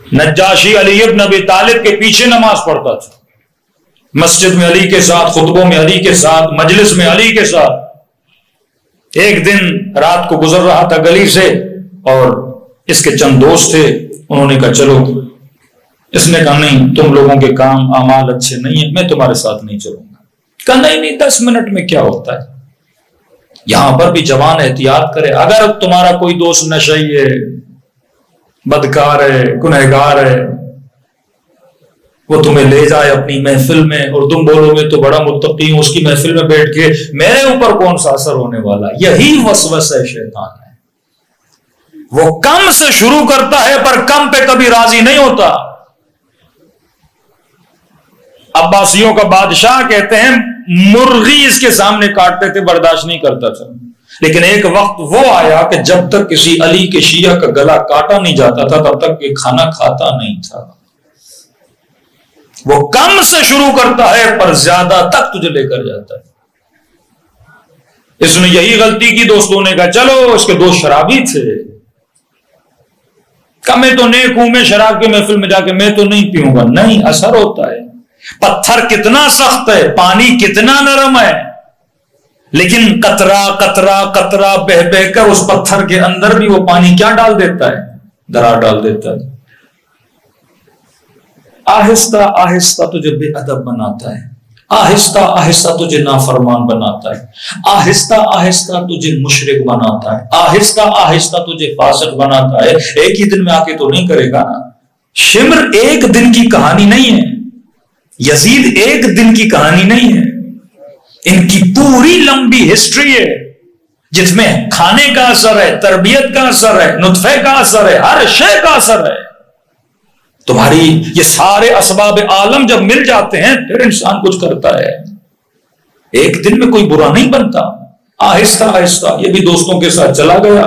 نجاشی علی ابن ابی طالب کے پیچھے نماز پڑھتا تھا، مسجد میں علی کے ساتھ، خطبوں میں علی کے ساتھ، مجلس میں علی کے ساتھ۔ ایک دن رات کو گزر رہا تھا گلی سے، اور اس کے چند دوست تھے، انہوں نے کہا چلو۔ اس نے کہا نہیں، تم لوگوں کے کام اعمال اچھے نہیں ہیں، میں تمہارے ساتھ نہیں چلوں گا۔ کہا نہیں 10 منٹ میں کیا ہوتا ہے، یہاں پر بھی جوان احتیاط کرے، اگر تمہارا کوئی دوست نشئی ہے، بدکار ہے، گنہگار ہے، وہ تمہیں لے جائے اپنی محفل میں اور تم بولو گے تو بڑا متقی ہوں، اس کی محفل میں بیٹھ کے میرے اوپر کون سا اثر ہونے والا؟ یہی وسوسہ شیطان ہے۔ وہ کم سے شروع کرتا ہے پر کم پہ کبھی راضی نہیں ہوتا۔ عباسیوں کا بادشاہ کہتے ہیں مرغی اس کے سامنے کاٹتے تھے، برداشت نہیں کرتا تھا، لیکن ایک وقت وہ آیا کہ جب تک کسی علی کے شیعہ کا گلا کاٹا نہیں جاتا تھا تب تک یہ کھانا کھاتا نہیں تھا۔ وہ کم سے شروع کرتا ہے پر زیادہ تک تجھے لے کر جاتا ہے۔ اس نے یہی غلطی کی، دوستوں نے کہا چلو، اس کے دوست شرابی تھے، کہ میں تو نیک ہوں، میں شراب کے محفل میں جا کے میں تو نہیں پیوں گا۔ نہیں، اثر ہوتا ہے۔ پتھر کتنا سخت ہے، پانی کتنا نرم ہے، لیکن قطرہ قطرہ قطرہ بہ بہ کر اس پتھر کے اندر بھی وہ پانی کیا ڈال دیتا ہے؟ درار ڈال دیتا ہے۔ آہستہ آہستہ تجھے بے ادب بناتا ہے، آہستہ آہستہ تجھے نافرمان بناتا ہے، آہستہ آہستہ تجھے مشرک بناتا ہے، آہستہ آہستہ تجھے فاسق بناتا ہے۔ ایک ہی دن میں آ کے تو نہیں کرے گا نا۔ شمر ایک دن کی کہانی نہیں ہے، یزید ایک دن کی کہانی نہیں ہے، ان کی پوری لمبی ہسٹری ہے جس میں کھانے کا اثر ہے، تربیت کا اثر ہے، نطفے کا اثر ہے، ہر شے کا اثر ہے۔ تمہاری یہ سارے اسباب عالم جب مل جاتے ہیں پھر انسان کچھ کرتا ہے، ایک دن میں کوئی برا نہیں بنتا۔ آہستہ آہستہ یہ بھی دوستوں کے ساتھ چلا گیا،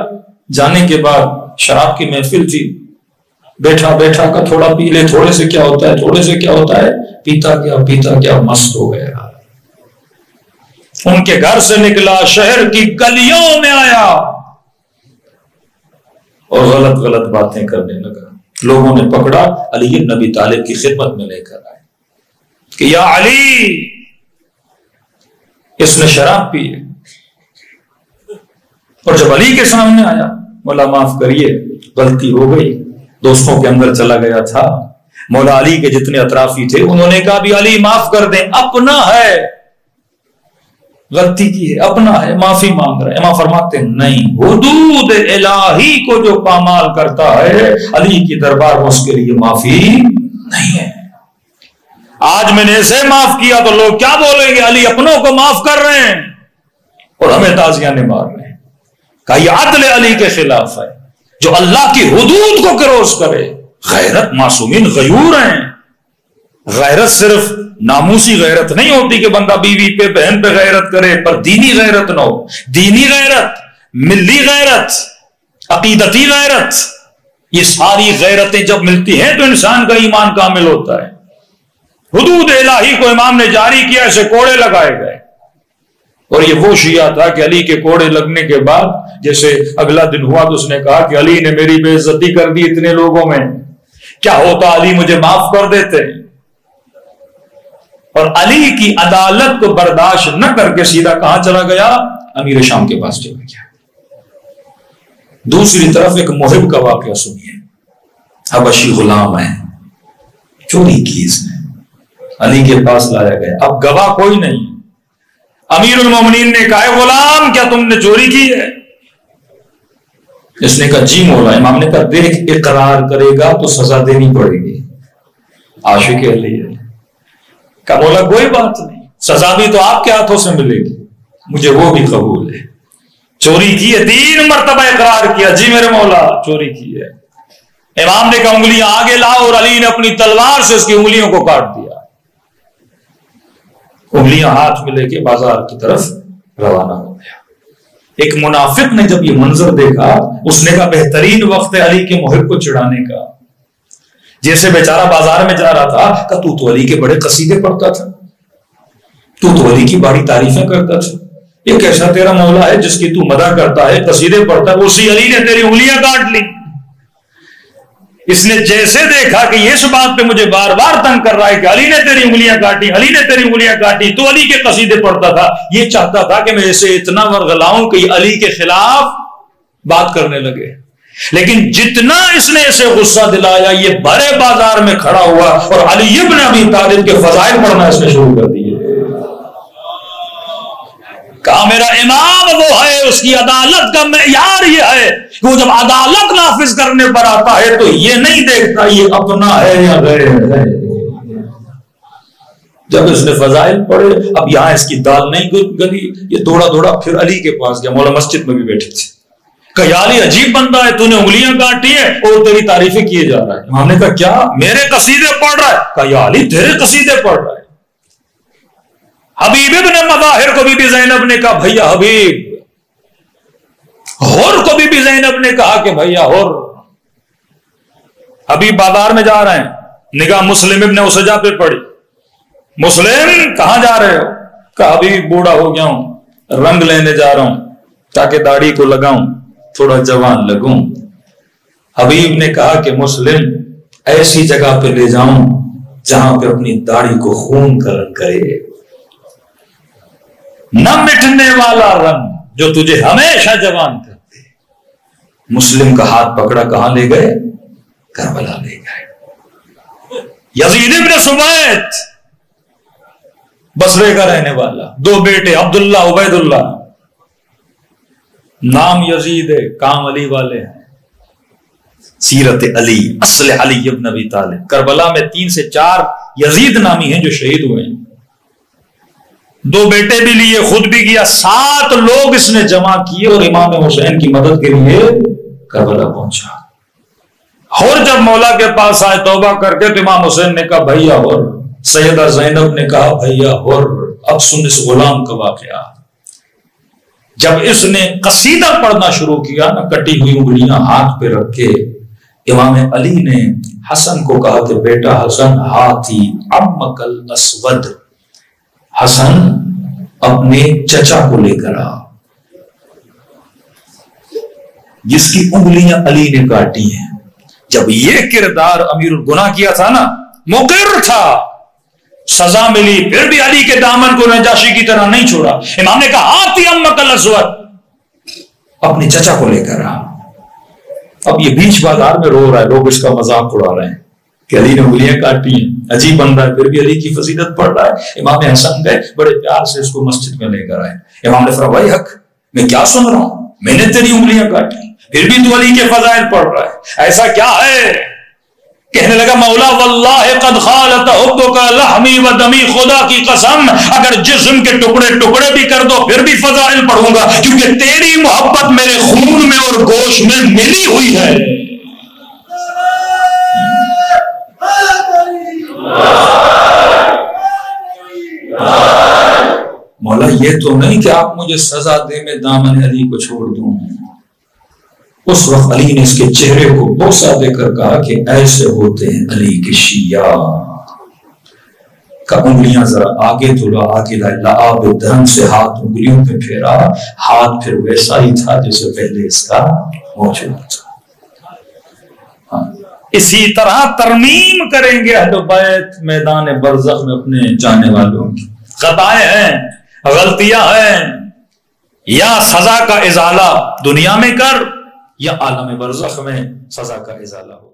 جانے کے بعد شراب کی محفل تھی، بیٹھا بیٹھا کا تھوڑا پی لے، تھوڑے سے کیا ہوتا ہے، تھوڑے سے کیا ہوتا ہے، پیتا گیا مست ہو گیا۔ ان کے گھر سے نکلا، شہر کی گلیوں میں آیا اور غلط غلط باتیں کرنے لگا۔ لوگوں نے پکڑا، علی بن ابی طالب کی خدمت میں لے کر آئے کہ یا علی، اس نے شراب پی ہے۔ اور جب علی کے سامنے آیا، مولا معاف کریے، غلطی ہو گئی، دوستوں کے اندر چلا گیا تھا۔ مولا علی کے جتنے اطرافی تھے انہوں نے کہا بھی علی معاف کر دیں، اپنا ہے، غلطی کی ہے، اپنا ہے، معافی مانگ رہے ہیں۔ امام فرماتے ہیں نہیں، حدود الہی کو جو پامال کرتا ہے علی کی دربار میں اس کے لیے معافی نہیں ہے۔ آج میں نے اسے معاف کیا تو لوگ کیا بولیں گے؟ علی اپنوں کو معاف کر رہے ہیں اور ہمیں تازیاں مار رہے ہیں۔ کہا یہ عدل علی کے خلاف ہے، جو اللہ کی حدود کو کروس کرے۔ غیرت معصومین غیور ہیں، غیرت صرف ناموسی غیرت نہیں ہوتی کہ بندہ بیوی پہ بہن پہ غیرت کرے، پر دینی غیرت نہ ہو۔ دینی غیرت، ملی غیرت، عقیدتی غیرت، یہ ساری غیرتیں جب ملتی ہیں تو انسان کا ایمان کامل ہوتا ہے۔ حدود الہی کو امام نے جاری کیا، اسے کوڑے لگائے گئے۔ اور یہ وہ شیعہ تھا کہ علی کے کوڑے لگنے کے بعد جیسے اگلا دن ہوا تو اس نے کہا کہ علی نے میری بے عزتی کر دی اتنے لوگوں میں، کیا ہوتا علی مجھے معاف کر دیتے۔ اور علی کی عدالت کو برداشت نہ کر کے سیدھا کہاں چلا گیا؟ امیر شام کے پاس چلا گیا۔ دوسری طرف ایک محب کا واقعہ سنیے، حبشی غلام ہے، چوری کی اس نے، علی کے پاس لایا گیا، اب گواہ کوئی نہیں۔ امیر المومنین نے کہا غلام کیا تم نے چوری کی ہے؟ اس نے کہا جی مولا۔ امام نے کہا دیکھ اقرار کرے گا تو سزا دینی پڑے گی۔ عاشق علی ہے، کہا مولا کوئی بات نہیں، سزا بھی تو آپ کے ہاتھوں سے ملے گی، مجھے وہ بھی قبول ہے۔ چوری کی ہے، 3 مرتبہ اقرار کیا، جی میرے مولا چوری کی ہے۔ امام نے کہا انگلیاں آگے لاؤ، اور علی نے اپنی تلوار سے اس کی انگلیوں کو کاٹ دیا۔ انگلیاں ہاتھ میں لے کے بازار کی طرف روانہ ہو گیا۔ ایک منافق نے جب یہ منظر دیکھا، اس نے کہا بہترین وقت ہے علی کے محب کو چڑھانے کا۔ جیسے بیچارہ بازار میں جا رہا تھا کہ تو علی کے بڑے قصیدے پڑھتا تھا، تو علی کی بڑی تعریفیں کرتا تھا، یہ کیسا تیرا مولا ہے جس کی تو مدح کرتا ہے، قصیدے پڑھتا ہے، اسی علی نے تیری انگلیاں کاٹ لی۔ اس نے جیسے دیکھا کہ اس بات پہ مجھے بار بار تنگ کر رہا ہے کہ علی نے تیری انگلیاں کاٹی، علی نے تیری انگلیاں کاٹی، تو علی کے قصیدے پڑھتا تھا، یہ چاہتا تھا کہ میں اسے اتنا ورغلاؤں کہ علی کے خلاف بات کرنے لگے. لیکن جتنا اس نے اسے غصہ دلایا، یہ بڑے بازار میں کھڑا ہوا اور علی ابن ابی طالب کے فضائل پڑھنا اس نے شروع کر دیے. کہا میرا امام وہ ہے، اس کی عدالت کا معیار یہ ہے کہ وہ جب عدالت نافذ کرنے پر آتا ہے تو یہ نہیں دیکھتا یہ اپنا ہے یا غیر ہے. جب اس نے فضائل پڑھے، اب یہاں اس کی دال نہیں گلی، یہ دوڑا دوڑا پھر علی کے پاس گیا. مولا مسجد میں بھی بیٹھے تھے. کہ یا علی عجیب بندہ ہے، تو نے انگلیاں کاٹی ہے اور تیری تعریفیں کیے جا رہا ہے. امام نے کہا کیا؟ میرے قصیدے پڑھ رہا ہے؟ کہا یا علی تیرے قصیدے پڑھ رہا ہے. حبیب ابن مظاہر کو بی بی زینب نے کہا بھیا حبیب، حر کو بی بی زینب نے کہا کہ بھیا حر. حبیب بازار میں جا رہے ہیں، نگاہ مسلم ابن اسجا پہ پڑی. مسلم کہاں جا رہے ہو؟ کہا حبیب بوڑھا ہو گیا ہوں، رنگ لینے جا رہا ہوں تاکہ داڑھی کو لگاؤں، تھوڑا جوان لگوں. حبیب نے کہا کہ مسلم ایسی جگہ پہ لے جاؤں جہاں پہ اپنی داڑھی کو خون کا رنگ کرے، نہ مٹنے والا رنگ جو تجھے ہمیشہ جوان کرتے. مسلم کا ہاتھ پکڑا، کہاں لے گئے؟ کربلا لے گئے. یزید ابن سمیت بصرے کا رہنے والا، دو بیٹے عبداللہ عبید اللہ، نام یزید ہے، کام علی والے ہیں. سیرت علی، اصل علی ابن ابی طالب. کربلا میں 3 سے 4 یزید نامی ہیں جو شہید ہوئے ہیں. 2 بیٹے بھی لیے، خود بھی گیا. 7 لوگ اس نے جمع کیے اور امام حسین کی مدد کے لیے کربلا پہنچا. اور جب مولا کے پاس آئے توبہ کر کے تو امام حسین نے کہا بھیا اور. سیدہ زینب نے کہا بھیا اور. اب سن اس غلام کا واقعہ. جب اس نے قصیدہ پڑھنا شروع کیا نا، کٹی ہوئی انگلیاں ہاتھ پہ رکھ کے، امام علی نے حسن کو کہا کہ بیٹا حسن ہاتھی عمک الاسود، حسن اپنے چچا کو لے کر آ جس کی انگلیاں علی نے کاٹی ہیں. جب یہ کردار امیر الگناہ کیا تھا نا، مقر تھا، سزا ملی، پھر بھی علی کے دامن کو نجاشی کی طرح نہیں چھوڑا. امام نے کہا آتی امک الاسود، اپنے چچا کو لے کر آ. اب یہ بیچ بازار میں رو رہا ہے، لوگ اس کا مذاق اڑا رہے ہیں کہ علی نے انگلیاں کاٹی ہیں، عجیب بندہ ہے، پھر بھی علی کی فضیلت پڑھ رہا ہے. امام حسن گئے، بڑے پیار سے اس کو مسجد میں لے کر آئے. امام نے فرمایا حق میں کیا سن رہا ہوں، میں نے تیری انگلیاں کاٹی پھر بھی تو علی کے فضائل پڑھ رہا ہے، ایسا کیا ہے؟ کہنے لگا مولا واللہ قد خالت حبک لحمی و دمی، خدا کی قسم اگر جسم کے ٹکڑے ٹکڑے بھی کر دو پھر بھی فضائل پڑھوں گا، کیونکہ تیری محبت میرے خون میں اور گوشت میں ملی ہوئی ہے. مولا یہ تو نہیں کہ آپ مجھے سزا دے میں دامن علی کو چھوڑ دوں. اس وقت علی نے اس کے چہرے کو بوسہ دے کر کہا کہ ایسے ہوتے ہیں علی کے شیعہ. کا انگلیاں ذرا آگے تولا، آگے لعاب دھرم سے ہاتھ انگلیوں پہ پھیرا، ہاتھ پھر ویسا ہی تھا جیسے پہلے اس کا موجود تھا. اسی طرح ترمیم کریں گے اہل بیت میدان برزخ میں اپنے جانے والوں کی. خطائیں ہیں، غلطیاں ہیں، یا سزا کا ازالہ دنیا میں کر یا عالم برزخ میں سزا کا ازالہ ہو.